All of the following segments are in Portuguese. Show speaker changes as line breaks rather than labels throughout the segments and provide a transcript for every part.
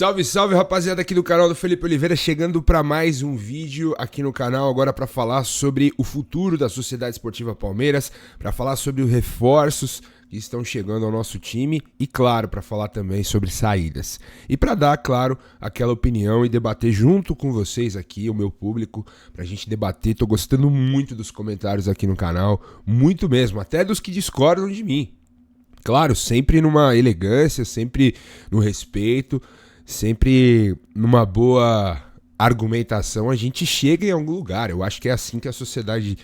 Salve, salve, rapaziada aqui do canal do Felipe Oliveira, chegando para mais um vídeo aqui no canal agora para falar sobre o futuro da Sociedade Esportiva Palmeiras, para falar sobre os reforços que estão chegando ao nosso time e, claro, para falar também sobre saídas. E para dar, claro, aquela opinião e debater junto com vocês aqui, o meu público, pra gente debater. Tô gostando muito dos comentários aqui no canal, muito mesmo, até dos que discordam de mim. Claro, sempre numa elegância, sempre no respeito, sempre numa boa argumentação, a gente chega em algum lugar. Eu acho que é assim que a sociedade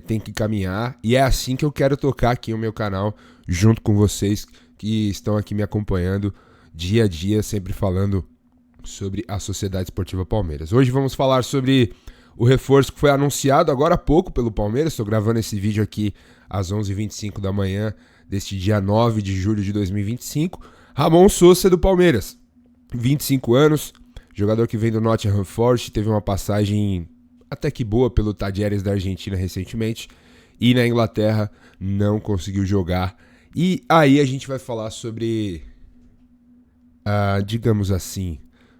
tem que caminhar e é assim que eu quero tocar aqui o meu canal junto com vocês que estão aqui me acompanhando dia a dia, sempre falando sobre a Sociedade Esportiva Palmeiras. Hoje vamos falar sobre o reforço que foi anunciado agora há pouco pelo Palmeiras. Estou gravando esse vídeo aqui às 11h25 da manhã deste dia 9 de julho de 2025. Ramon Sosa do Palmeiras, 25 anos, jogador que vem do Nottingham Forest, teve uma passagem até que boa pelo Talleres da Argentina recentemente, e na Inglaterra não conseguiu jogar. E aí a gente vai falar sobre, digamos assim,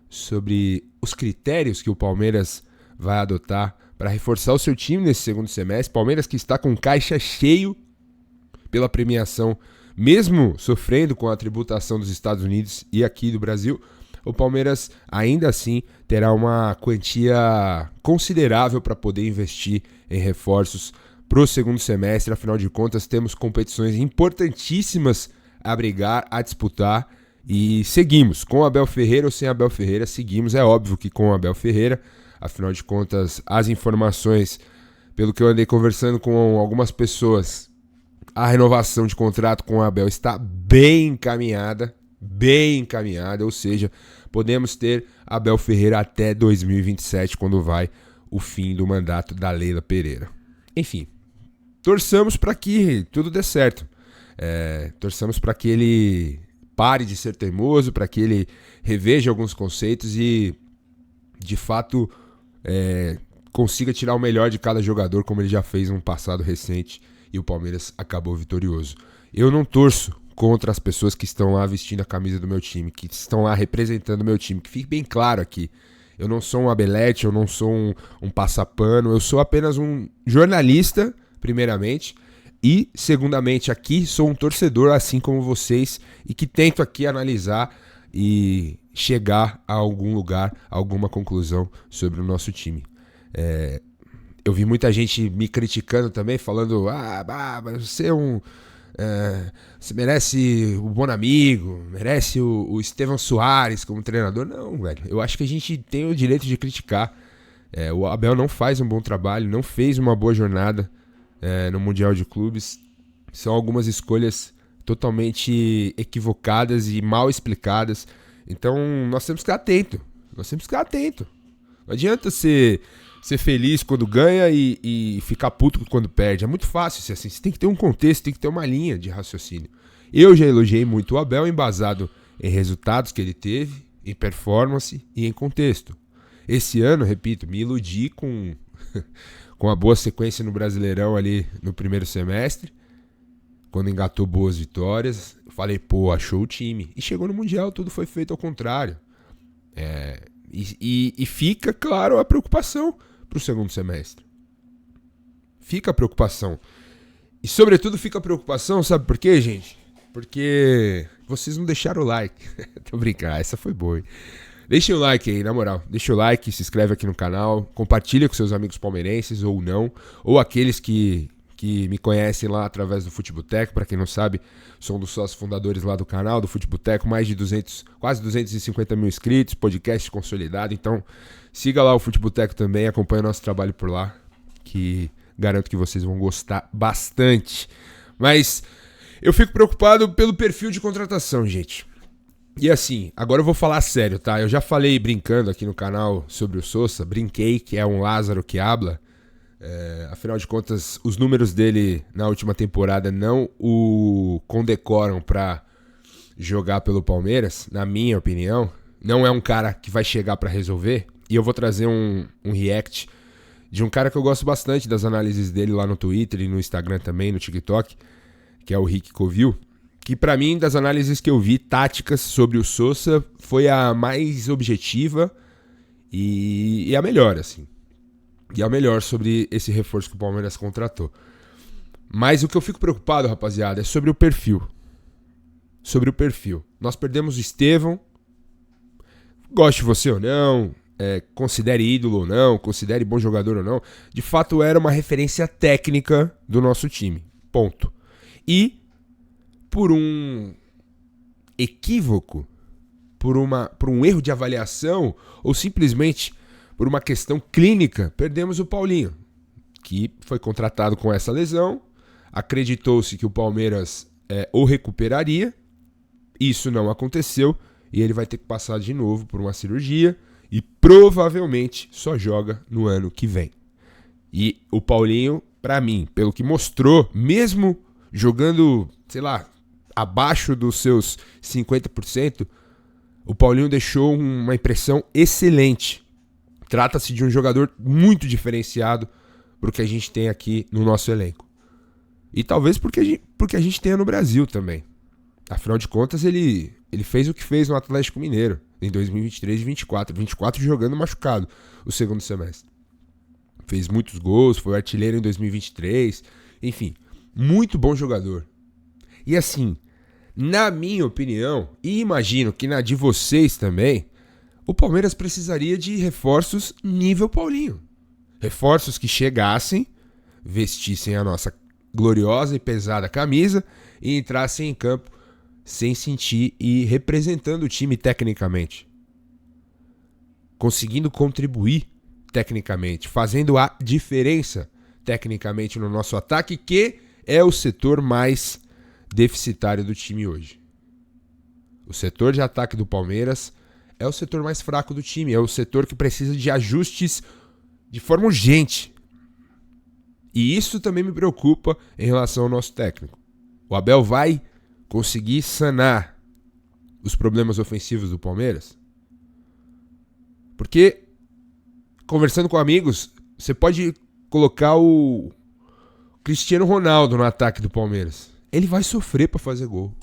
sobre os critérios que o Palmeiras vai adotar para reforçar o seu time nesse segundo semestre. Palmeiras que está com caixa cheio pela premiação, mesmo sofrendo com a tributação dos Estados Unidos e aqui do Brasil, o Palmeiras ainda assim terá uma quantia considerável para poder investir em reforços para o segundo semestre. Afinal de contas, temos competições importantíssimas a brigar, a disputar, e seguimos. Com Abel Ferreira ou sem Abel Ferreira, seguimos. É óbvio que com Abel Ferreira, afinal de contas, as informações, pelo que eu andei conversando com algumas pessoas, a renovação de contrato com o Abel está bem encaminhada, ou seja, podemos ter Abel Ferreira até 2027, quando vai o fim do mandato da Leila Pereira. Enfim, torçamos para que tudo dê certo, torçamos para que ele pare de ser teimoso, para que ele reveja alguns conceitos e, de fato, consiga tirar o melhor de cada jogador, como ele já fez no passado recente, e o Palmeiras acabou vitorioso. Eu não torço contra as pessoas que estão lá vestindo a camisa do meu time, que estão lá representando o meu time, que fique bem claro aqui. Eu não sou um Abelete, eu não sou um passapano, eu sou apenas um jornalista, primeiramente, e, segundamente, aqui sou um torcedor, assim como vocês, e que tento aqui analisar e chegar a algum lugar, a alguma conclusão sobre o nosso time. Eu vi muita gente me criticando também, falando, mas você é você merece o Bonamigo, merece o Estevão Soares como treinador. Não, velho, eu acho que a gente tem o direito de criticar. O Abel não faz um bom trabalho, não fez uma boa jornada no Mundial de Clubes. São algumas escolhas totalmente equivocadas e mal explicadas. Então nós temos que estar atento. Não adianta ser feliz quando ganha e ficar puto quando perde. É muito fácil ser assim. Você tem que ter um contexto, tem que ter uma linha de raciocínio. Eu já elogiei muito o Abel, embasado em resultados que ele teve, em performance e em contexto. Esse ano, repito, me iludi com a boa sequência no Brasileirão ali no primeiro semestre, quando engatou boas vitórias. Eu falei, achou o time. E chegou no Mundial, tudo foi feito ao contrário. E fica, claro, a preocupação para o segundo semestre. Fica a preocupação. E, sobretudo, fica a preocupação, sabe por quê, gente? Porque vocês não deixaram o like. Tô brincando, essa foi boa, hein? Deixem o like aí, na moral. Deixa o like, se inscreve aqui no canal, compartilha com seus amigos palmeirenses ou não, ou aqueles que me conhecem lá através do Futeboteco. Para quem não sabe, sou um dos sócios fundadores lá do canal, do Futeboteco, mais de quase 250 mil inscritos, podcast consolidado. Então, siga lá o Futeboteco também, acompanhe o nosso trabalho por lá, que garanto que vocês vão gostar bastante. Mas eu fico preocupado pelo perfil de contratação, gente. E assim, agora eu vou falar sério, tá? Eu já falei brincando aqui no canal sobre o Sosa, brinquei que é um Lázaro que habla. Afinal de contas, os números dele na última temporada não o condecoram para jogar pelo Palmeiras, na minha opinião. Não é um cara que vai chegar para resolver. E eu vou trazer um react de um cara que eu gosto bastante das análises dele lá no Twitter e no Instagram também, no TikTok, que é o Rick Covil. que para mim, das análises que eu vi, táticas sobre o Sousa, foi a mais objetiva e a melhor, assim. E a melhor sobre esse reforço que o Palmeiras contratou. Mas o que eu fico preocupado, rapaziada, é sobre o perfil. Sobre o perfil. Nós perdemos o Estevão. Goste você ou não, considere ídolo ou não, considere bom jogador ou não. De fato, era uma referência técnica do nosso time. Ponto. E, por um equívoco, por um erro de avaliação, ou simplesmente por uma questão clínica, perdemos o Paulinho, que foi contratado com essa lesão. Acreditou-se que o Palmeiras o recuperaria. Isso não aconteceu e ele vai ter que passar de novo por uma cirurgia e provavelmente só joga no ano que vem. E o Paulinho, pra mim, pelo que mostrou, mesmo jogando, sei lá, abaixo dos seus 50%, o Paulinho deixou uma impressão excelente. Trata-se de um jogador muito diferenciado pro que a gente tem aqui no nosso elenco. E talvez porque a gente tenha no Brasil também. Afinal de contas, ele fez o que fez no Atlético Mineiro em 2023 e 2024. 2024 jogando machucado o segundo semestre. Fez muitos gols, foi artilheiro em 2023. Enfim, muito bom jogador. E assim, na minha opinião, e imagino que na de vocês também, o Palmeiras precisaria de reforços nível Paulinho. Reforços que chegassem, vestissem a nossa gloriosa e pesada camisa e entrassem em campo sem sentir e representando o time tecnicamente. Conseguindo contribuir tecnicamente, fazendo a diferença tecnicamente no nosso ataque, que é o setor mais deficitário do time hoje. O setor de ataque do Palmeiras é o setor mais fraco do time, é o setor que precisa de ajustes de forma urgente. E isso também me preocupa em relação ao nosso técnico. O Abel vai conseguir sanar os problemas ofensivos do Palmeiras? Porque, conversando com amigos, você pode colocar o Cristiano Ronaldo no ataque do Palmeiras. Ele vai sofrer para fazer gol.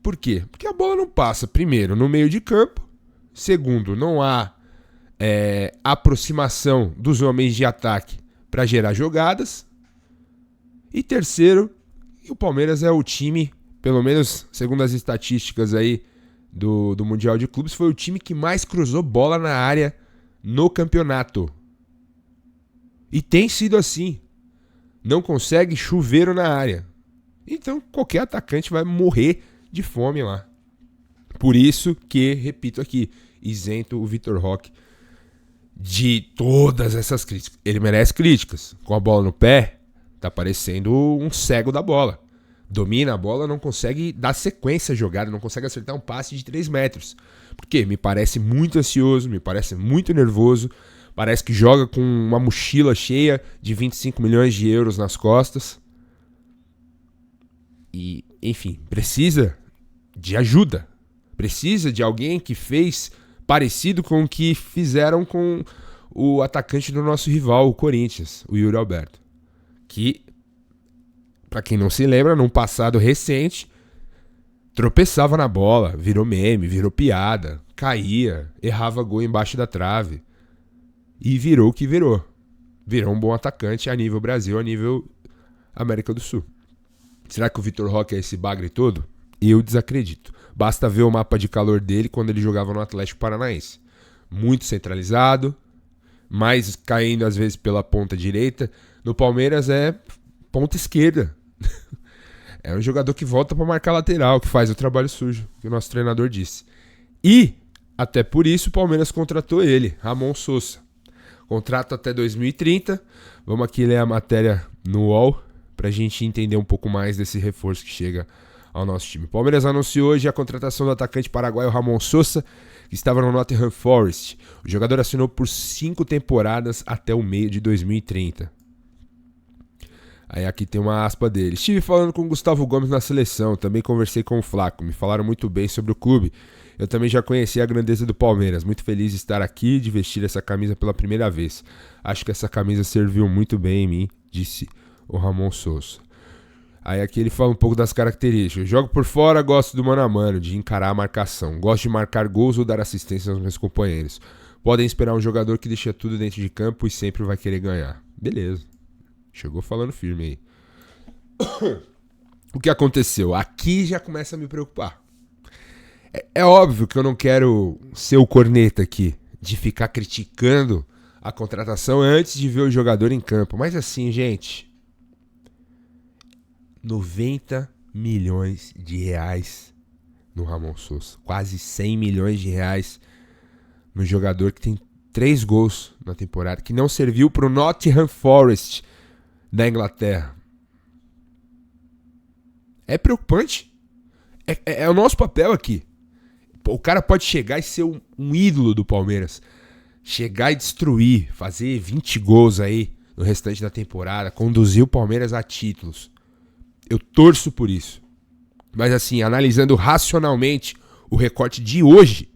Por quê? Porque a bola não passa, primeiro, no meio de campo. Segundo, não há aproximação dos homens de ataque para gerar jogadas. E terceiro, o Palmeiras é o time, pelo menos segundo as estatísticas aí do Mundial de Clubes, foi o time que mais cruzou bola na área no campeonato. E tem sido assim. Não consegue chuveiro na área. Então qualquer atacante vai morrer de fome lá. Por isso que, repito aqui, isento o Vitor Roque de todas essas críticas. Ele merece críticas. Com a bola no pé, tá parecendo um cego da bola. Domina a bola, não consegue dar sequência à jogada, não consegue acertar um passe de 3 metros. Porque me parece muito ansioso, me parece muito nervoso, parece que joga com uma mochila cheia de 25 milhões de euros nas costas. E, enfim, precisa de ajuda. Precisa de alguém que fez parecido com o que fizeram com o atacante do nosso rival, o Corinthians, o Yuri Alberto. Que, pra quem não se lembra, num passado recente, tropeçava na bola, virou meme, virou piada, caía, errava gol embaixo da trave. E virou o que virou. Virou um bom atacante a nível Brasil, a nível América do Sul. Será que o Vitor Roque é esse bagre todo? Eu desacredito. Basta ver o mapa de calor dele quando ele jogava no Atlético Paranaense. Muito centralizado, mais caindo às vezes pela ponta direita. No Palmeiras é ponta esquerda. É um jogador que volta para marcar lateral, que faz o trabalho sujo, que o nosso treinador disse. E, até por isso, o Palmeiras contratou ele, Ramon Sousa. Contrato até 2030. Vamos aqui ler a matéria no UOL para a gente entender um pouco mais desse reforço que chega ao nosso time. O Palmeiras anunciou hoje a contratação do atacante paraguaio Ramon Sousa, que estava no Nottingham Forest. O jogador assinou por 5 temporadas até o meio de 2030. Aí aqui tem uma aspa dele. Estive falando com o Gustavo Gomes na seleção, também conversei com o Flaco, me falaram muito bem sobre o clube. Eu também já conheci a grandeza do Palmeiras, muito feliz de estar aqui e de vestir essa camisa pela primeira vez. Acho que essa camisa serviu muito bem em mim, disse o Ramon Sousa. Aí aqui ele fala um pouco das características. Jogo por fora, gosto do mano a mano, de encarar a marcação. Gosto de marcar gols ou dar assistência aos meus companheiros. Podem esperar um jogador que deixa tudo dentro de campo e sempre vai querer ganhar. Beleza. Chegou falando firme aí. O que aconteceu? Aqui já começa a me preocupar. É óbvio que eu não quero ser o corneta aqui, de ficar criticando a contratação antes de ver o jogador em campo. Mas assim, gente, 90 milhões de reais no Ramon Sousa. Quase 100 milhões de reais no jogador que tem 3 gols na temporada, que não serviu para o Nottingham Forest da Inglaterra. É preocupante. É o nosso papel aqui. O cara pode chegar e ser um ídolo do Palmeiras. Chegar e destruir, fazer 20 gols aí no restante da temporada, conduzir o Palmeiras a títulos. Eu torço por isso. Mas assim, analisando racionalmente o recorte de hoje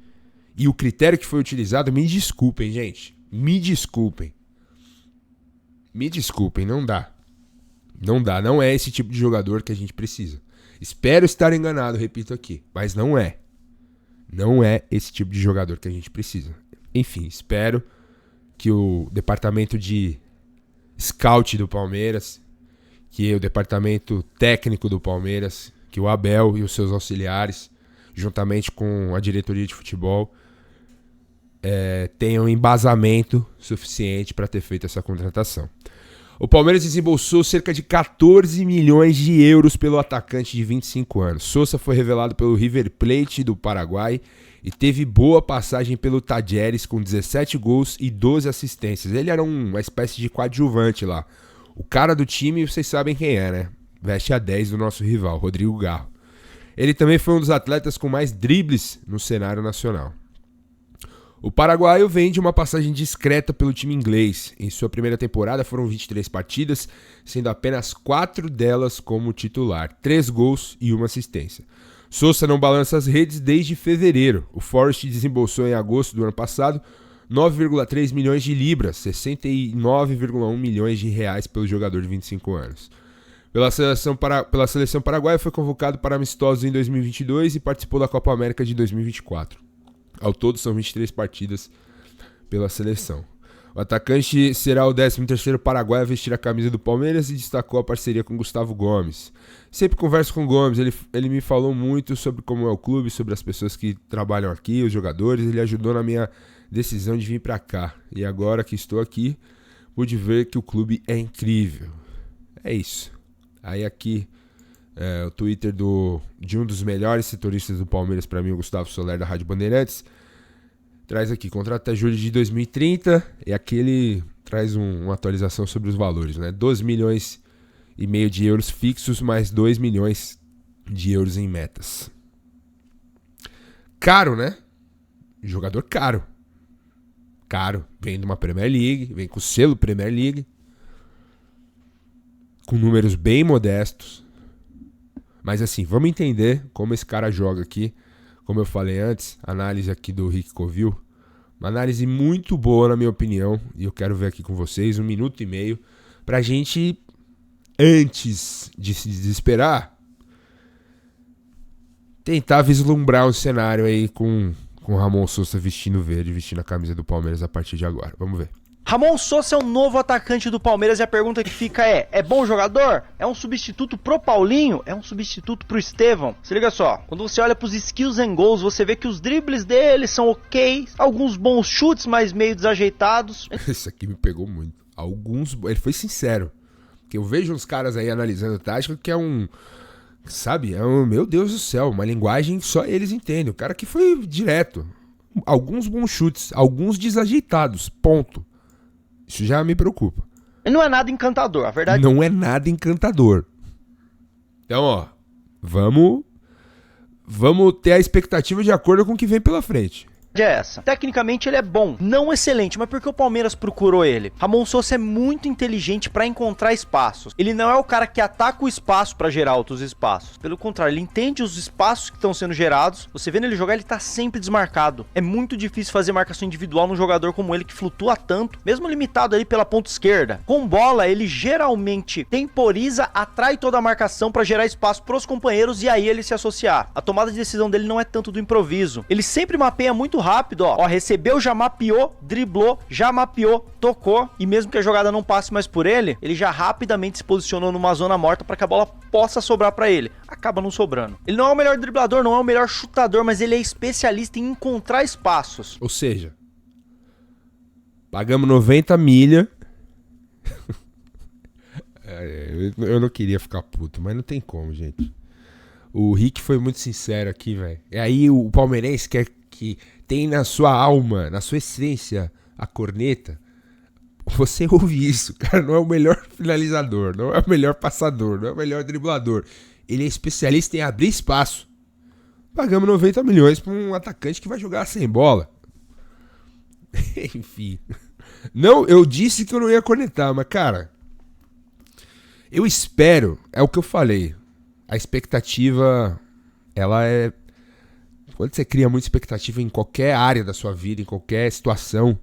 e o critério que foi utilizado, me desculpem, gente. Me desculpem. Me desculpem, não dá. Não dá, não é esse tipo de jogador que a gente precisa. Espero estar enganado, repito aqui, mas não é. Não é esse tipo de jogador que a gente precisa. Enfim, espero que o departamento de scout do Palmeiras, que o departamento técnico do Palmeiras, que o Abel e os seus auxiliares, juntamente com a diretoria de futebol, tenham embasamento suficiente para ter feito essa contratação. O Palmeiras desembolsou cerca de 14 milhões de euros pelo atacante de 25 anos. Sousa foi revelado pelo River Plate do Paraguai e teve boa passagem pelo Tajeres com 17 gols e 12 assistências. Ele era uma espécie de coadjuvante lá. O cara do time, vocês sabem quem é, né? Veste a 10 do nosso rival, Rodrigo Garro. Ele também foi um dos atletas com mais dribles no cenário nacional. O paraguaio vem de uma passagem discreta pelo time inglês. Em sua primeira temporada foram 23 partidas, sendo apenas 4 delas como titular, 3 gols e 1 assistência. Sousa não balança as redes desde fevereiro. O Forest desembolsou em agosto do ano passado 9,3 milhões de libras, 69,1 milhões de reais pelo jogador de 25 anos. Pela seleção paraguaia foi convocado para amistosos em 2022 e participou da Copa América de 2024. Ao todo são 23 partidas pela seleção. O atacante será o 13º paraguaio a vestir a camisa do Palmeiras e destacou a parceria com Gustavo Gomes. Sempre converso com o Gomes, ele me falou muito sobre como é o clube, sobre as pessoas que trabalham aqui, os jogadores. Ele ajudou na minha decisão de vir para cá. E agora que estou aqui, pude ver que o clube é incrível. É isso. Aí aqui o Twitter de um dos melhores setoristas do Palmeiras para mim, o Gustavo Soler, da Rádio Bandeirantes. Traz aqui, contrato até julho de 2030, e aqui ele traz uma atualização sobre os valores, né? 12 milhões e meio de euros fixos, mais 2 milhões de euros em metas. Caro, né? Jogador caro. Caro. Vem de uma Premier League, vem com o selo Premier League, com números bem modestos. Mas assim, vamos entender como esse cara joga aqui. Como eu falei antes, análise aqui do Rick Covil. Uma análise muito boa, na minha opinião. E eu quero ver aqui com vocês 1 minuto e meio. Pra gente, antes de se desesperar, tentar vislumbrar um cenário aí com o Ramon Sousa vestindo verde, vestindo a camisa do Palmeiras a partir de agora. Vamos ver.
Ramon Sousa é o novo atacante do Palmeiras e a pergunta que fica é bom jogador? É um substituto pro Paulinho? É um substituto pro Estevão? Se liga só, quando você olha pros skills and goals, você vê que os dribles dele são ok, alguns bons chutes, mas meio desajeitados.
Isso aqui me pegou muito. Ele foi sincero, porque eu vejo uns caras aí analisando tática que meu Deus do céu, uma linguagem que só eles entendem. O cara que foi direto. Alguns bons chutes, alguns desajeitados, ponto. Isso já me preocupa.
Não é nada encantador, a verdade.
Não é nada encantador. Então, vamos ter a expectativa de acordo com o que vem pela frente.
é essa. Tecnicamente ele é bom, não excelente, mas por que o Palmeiras procurou ele? Ramon Sosa é muito inteligente pra encontrar espaços. Ele não é o cara que ataca o espaço pra gerar outros espaços. Pelo contrário, ele entende os espaços que estão sendo gerados. Você vendo ele jogar, ele tá sempre desmarcado. É muito difícil fazer marcação individual num jogador como ele que flutua tanto, mesmo limitado ali pela ponta esquerda. Com bola, ele geralmente temporiza, atrai toda a marcação pra gerar espaço pros companheiros e aí ele se associar. A tomada de decisão dele não é tanto do improviso. Ele sempre mapeia muito rápido, ó, recebeu, já mapeou, driblou, já mapeou, tocou, e mesmo que a jogada não passe mais por ele, ele já rapidamente se posicionou numa zona morta para que a bola possa sobrar para ele. Acaba não sobrando. Ele não é o melhor driblador, não é o melhor chutador, mas ele é especialista em encontrar espaços.
Ou seja, pagamos 90 milha. Eu não queria ficar puto, mas não tem como, gente. O Rick foi muito sincero aqui, velho. E aí o palmeirense quer que tem na sua alma, na sua essência, a corneta. Você ouve isso, cara. Não é o melhor finalizador, não é o melhor passador, não é o melhor driblador. Ele é especialista em abrir espaço. Pagamos 90 milhões pra um atacante que vai jogar sem bola. Enfim. Não, eu disse que eu não ia cornetar, mas, cara, eu espero, é o que eu falei. A expectativa, ela é... Quando você cria muita expectativa em qualquer área da sua vida, em qualquer situação,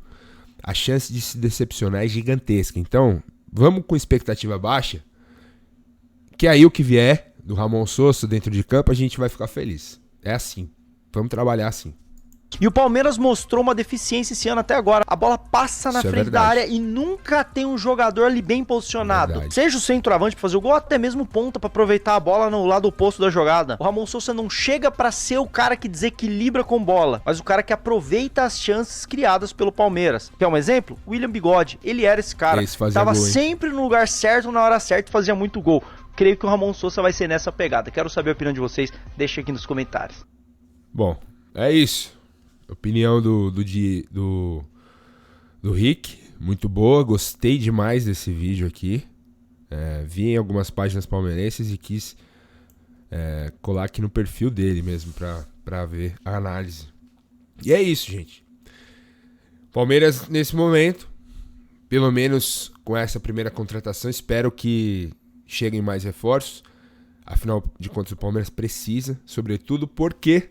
a chance de se decepcionar é gigantesca. Então, vamos com expectativa baixa, que aí o que vier do Ramon Sosa dentro de campo, a gente vai ficar feliz. É assim. Vamos trabalhar assim.
E o Palmeiras mostrou uma deficiência esse ano até agora. A bola passa na frente da área e nunca tem um jogador ali bem posicionado. Seja o centroavante pra fazer o gol, ou até mesmo ponta pra aproveitar a bola no lado oposto da jogada. O Ramon Sosa não chega pra ser o cara que desequilibra com bola, mas o cara que aproveita as chances criadas pelo Palmeiras. Quer um exemplo? William Bigode. Ele era esse cara. Tava sempre no lugar certo, na hora certa e fazia muito gol. Creio que o Ramon Sosa vai ser nessa pegada. Quero saber a opinião de vocês. Deixa aqui nos comentários.
Bom, é isso. Opinião do Rick, muito boa, gostei demais desse vídeo aqui. Vi em algumas páginas palmeirenses e quis colar aqui no perfil dele mesmo pra ver a análise. E é isso, gente. Palmeiras nesse momento, pelo menos com essa primeira contratação, espero que cheguem mais reforços. Afinal de contas, o Palmeiras precisa, sobretudo porque...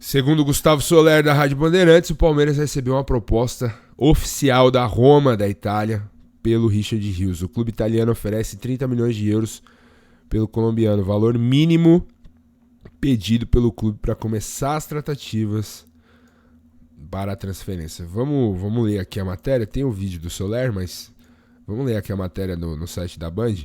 Segundo Gustavo Soler, da Rádio Bandeirantes, o Palmeiras recebeu uma proposta oficial da Roma, da Itália, pelo Richard Rios. O clube italiano oferece 30 milhões de euros pelo colombiano, valor mínimo pedido pelo clube para começar as tratativas para a transferência. Vamos ler aqui a matéria. Tem o vídeo do Soler, mas vamos ler aqui a matéria no site da Band.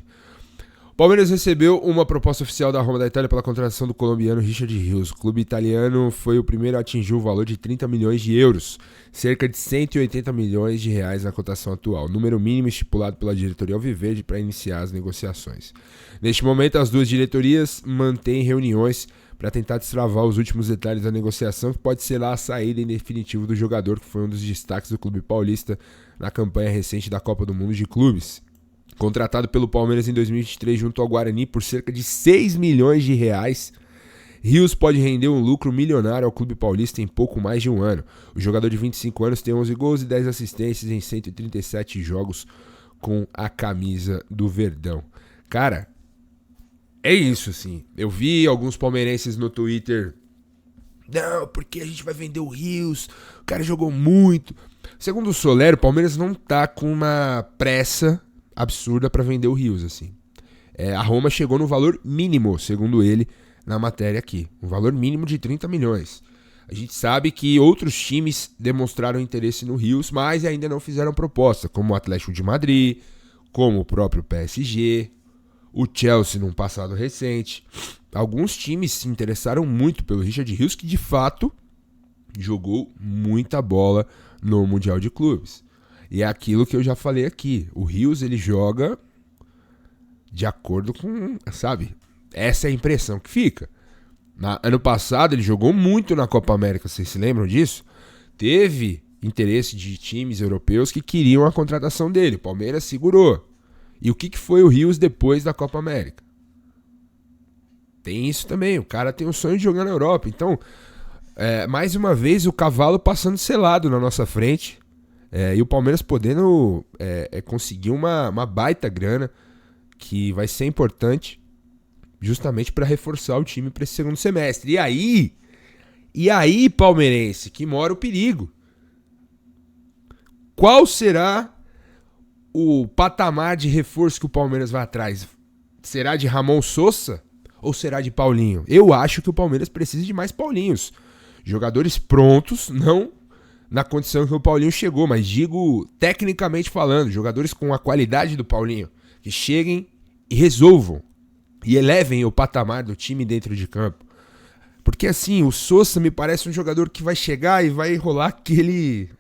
O Palmeiras recebeu uma proposta oficial da Roma da Itália pela contratação do colombiano Richard Rios. O clube italiano foi o primeiro a atingir o valor de 30 milhões de euros, cerca de 180 milhões de reais na cotação atual, número mínimo estipulado pela diretoria alviverde para iniciar as negociações. Neste momento, as duas diretorias mantêm reuniões para tentar destravar os últimos detalhes da negociação, que pode ser lá a saída em definitivo do jogador, que foi um dos destaques do clube paulista na campanha recente da Copa do Mundo de Clubes. Contratado pelo Palmeiras em 2023 junto ao Guarani por cerca de 6 milhões de reais, Rios pode render um lucro milionário ao clube paulista em pouco mais de um ano. O jogador de 25 anos tem 11 gols e 10 assistências em 137 jogos com a camisa do Verdão. Cara, é isso, assim. Eu vi alguns palmeirenses no Twitter: não, porque a gente vai vender o Rios, o cara jogou muito. Segundo o Soler, o Palmeiras não tá com uma pressa absurda para vender o Rios, assim. A Roma chegou no valor mínimo, segundo ele, na matéria aqui. Um valor mínimo de 30 milhões. A gente sabe que outros times demonstraram interesse no Rios, mas ainda não fizeram proposta, como o Atlético de Madrid, como o próprio PSG, o Chelsea num passado recente. Alguns times se interessaram muito pelo Richard Rios, que de fato jogou muita bola no Mundial de Clubes. E é aquilo que eu já falei aqui. O Rios, ele joga de acordo com, sabe? Essa é a impressão que fica. Ano passado ele jogou muito na Copa América, vocês se lembram disso? Teve interesse de times europeus que queriam a contratação dele. O Palmeiras segurou. E o que foi o Rios depois da Copa América? Tem isso também. O cara tem um sonho de jogar na Europa. Então, Mais uma vez o cavalo passando selado na nossa frente. E o Palmeiras podendo conseguir uma baita grana que vai ser importante justamente para reforçar o time para esse segundo semestre. E aí, palmeirense, que mora o perigo. Qual será o patamar de reforço que o Palmeiras vai atrás? Será de Ramon Sosa ou será de Paulinho? Eu acho que o Palmeiras precisa de mais Paulinhos. Jogadores prontos, não na condição que o Paulinho chegou, mas digo tecnicamente falando, jogadores com a qualidade do Paulinho, que cheguem e resolvam e elevem o patamar do time dentro de campo. Porque assim, o Sosa me parece um jogador que vai chegar e vai rolar aquele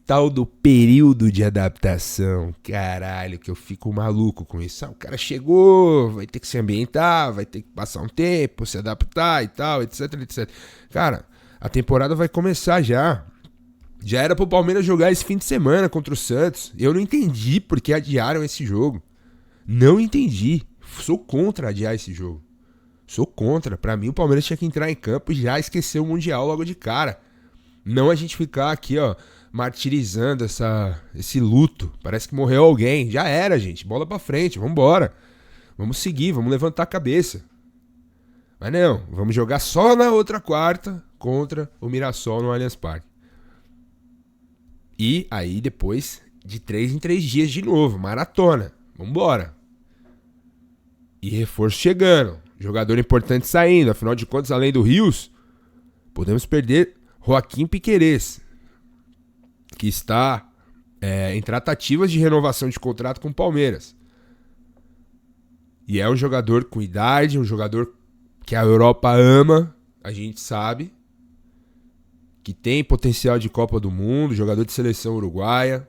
tal do período de adaptação. Caralho, que eu fico maluco com isso. O cara chegou, vai ter que se ambientar, vai ter que passar um tempo, se adaptar e tal, etc, etc. Cara, a temporada vai começar já. Já era pro Palmeiras jogar esse fim de semana contra o Santos. Eu não entendi por que adiaram esse jogo. Não entendi. Sou contra adiar esse jogo. Sou contra. Pra mim, o Palmeiras tinha que entrar em campo e já esquecer o Mundial logo de cara. Não a gente ficar aqui, ó, martirizando esse luto. Parece que morreu alguém. Já era, gente. Bola pra frente. Vambora. Vamos seguir. Vamos levantar a cabeça. Mas não. Vamos jogar só na outra quarta contra o Mirassol no Allianz Parque. E aí, depois, de 3 em 3 dias de novo. Maratona. Vambora. E reforço chegando. Jogador importante saindo. Afinal de contas, além do Rios, podemos perder Joaquim Piquerez, que está em tratativas de renovação de contrato com o Palmeiras. E é um jogador com idade, um jogador que a Europa ama, a gente sabe, que tem potencial de Copa do Mundo, jogador de seleção uruguaia,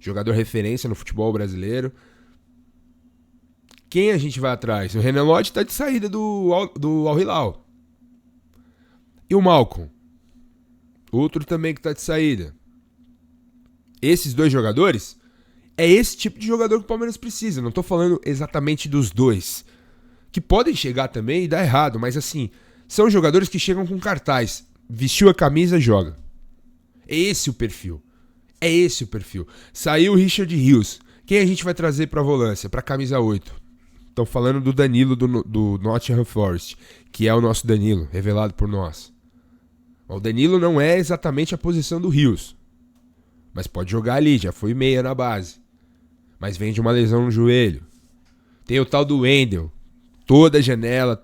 jogador referência no futebol brasileiro. Quem a gente vai atrás? O Renan Lodge está de saída do Al Hilal. E o Malcom? Outro também que está de saída. Esses dois jogadores, é esse tipo de jogador que o Palmeiras precisa. Não estou falando exatamente dos dois, que podem chegar também e dar errado, mas assim, são jogadores que chegam com cartaz. Vestiu a camisa, joga. É esse o perfil. É esse o perfil. Saiu o Richard Rios. Quem a gente vai trazer para a volância? Para a camisa 8. Estão falando do Danilo do Nottingham Forest, que é o nosso Danilo, revelado por nós. O Danilo não é exatamente a posição do Rios, mas pode jogar ali, já foi meia na base. Mas vem de uma lesão no joelho. Tem o tal do Wendel. Toda janela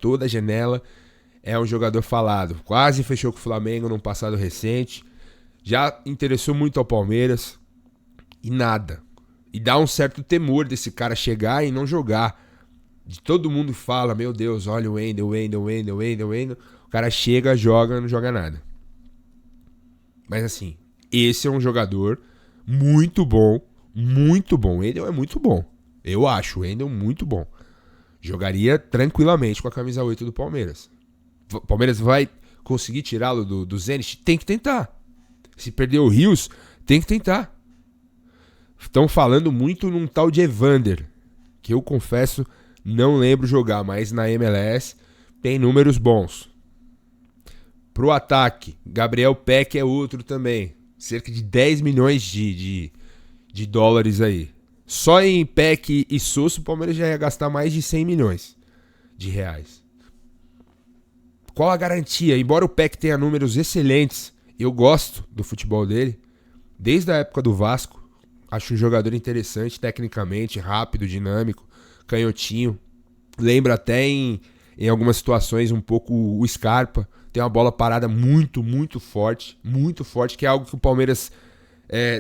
é um jogador falado. Quase fechou com o Flamengo num passado recente. Já interessou muito ao Palmeiras. E nada. E dá um certo temor desse cara chegar e não jogar. De todo mundo fala, meu Deus, olha o Wendel. O cara chega, joga, não joga nada. Mas assim, esse é um jogador muito bom. Muito bom. O Wendel é muito bom. Eu acho o Wendel muito bom. Jogaria tranquilamente com a camisa 8 do Palmeiras. O Palmeiras vai conseguir tirá-lo do Zenit? Tem que tentar. Se perder o Rios, tem que tentar. Estão falando muito num tal de Evander, que eu confesso não lembro jogar, mas na MLS tem números bons. Pro ataque, Gabriel Peck é outro também. Cerca de 10 milhões de dólares aí. Só em Peck e Sosa o Palmeiras já ia gastar mais de 100 milhões de reais. Qual a garantia? Embora o Peck tenha números excelentes, eu gosto do futebol dele. Desde a época do Vasco, acho um jogador interessante tecnicamente, rápido, dinâmico, canhotinho. Lembra até em algumas situações um pouco o Scarpa. Tem uma bola parada muito forte, que é algo que o Palmeiras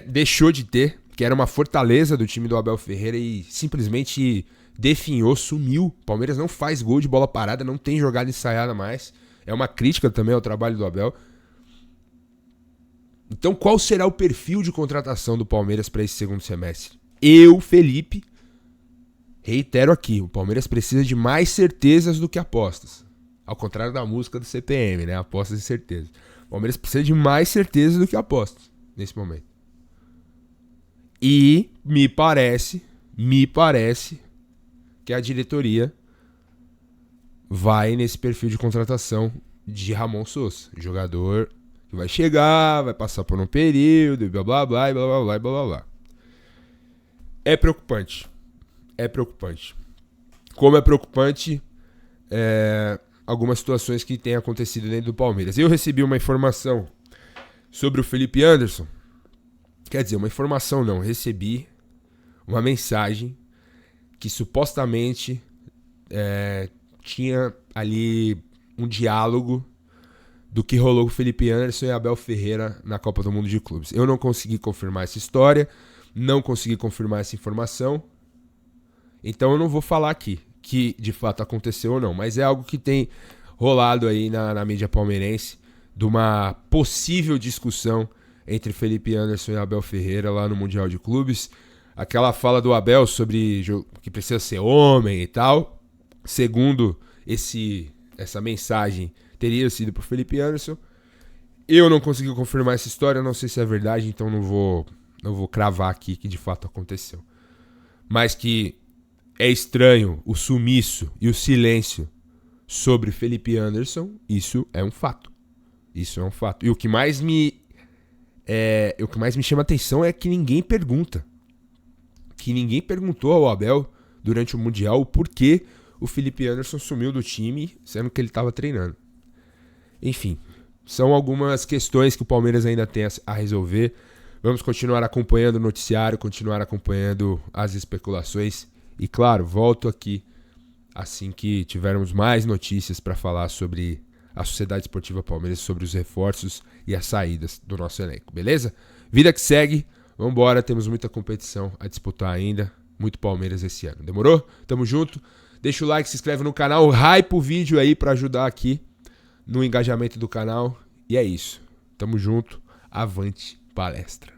deixou de ter, que era uma fortaleza do time do Abel Ferreira e simplesmente definhou, sumiu. O Palmeiras não faz gol de bola parada, não tem jogada ensaiada mais. É uma crítica também ao trabalho do Abel. Então qual será o perfil de contratação do Palmeiras para esse segundo semestre? Eu, Felipe, reitero aqui, o Palmeiras precisa de mais certezas do que apostas. Ao contrário da música do CPM, né? Apostas e certezas. O Palmeiras precisa de mais certezas do que apostas nesse momento. E me parece que a diretoria vai nesse perfil de contratação de Ramon Sousa, jogador que vai chegar, vai passar por um período, e blá blá blá, e blá blá blá, e blá blá blá. É preocupante. É preocupante. Como é preocupante algumas situações que têm acontecido dentro do Palmeiras. Eu recebi uma informação sobre o Felipe Anderson. Quer dizer, uma informação não. Recebi uma mensagem que supostamente tinha ali um diálogo do que rolou com o Felipe Anderson e Abel Ferreira na Copa do Mundo de Clubes. Eu não consegui confirmar essa história, não consegui confirmar essa informação, então eu não vou falar aqui que de fato aconteceu ou não, mas é algo que tem rolado aí na mídia palmeirense, de uma possível discussão entre Felipe Anderson e Abel Ferreira lá no Mundial de Clubes. Aquela fala do Abel sobre que precisa ser homem e tal, segundo essa mensagem, teria sido pro Felipe Anderson. Eu não consegui confirmar essa história, não sei se é verdade, então não vou cravar aqui que de fato aconteceu. Mas que é estranho o sumiço e o silêncio sobre Felipe Anderson, isso é um fato. Isso é um fato. E o que mais me chama atenção é que ninguém pergunta. Que ninguém perguntou ao Abel durante o Mundial o porquê o Felipe Anderson sumiu do time, sendo que ele estava treinando. Enfim, são algumas questões que o Palmeiras ainda tem a resolver. Vamos continuar acompanhando o noticiário, continuar acompanhando as especulações. E claro, volto aqui assim que tivermos mais notícias para falar sobre a Sociedade Esportiva Palmeiras, sobre os reforços e as saídas do nosso elenco, beleza? Vida que segue, vambora, temos muita competição a disputar ainda, muito Palmeiras esse ano, demorou? Tamo junto, deixa o like, se inscreve no canal, hype o vídeo aí para ajudar aqui no engajamento do canal, e é isso, tamo junto, avante palestra.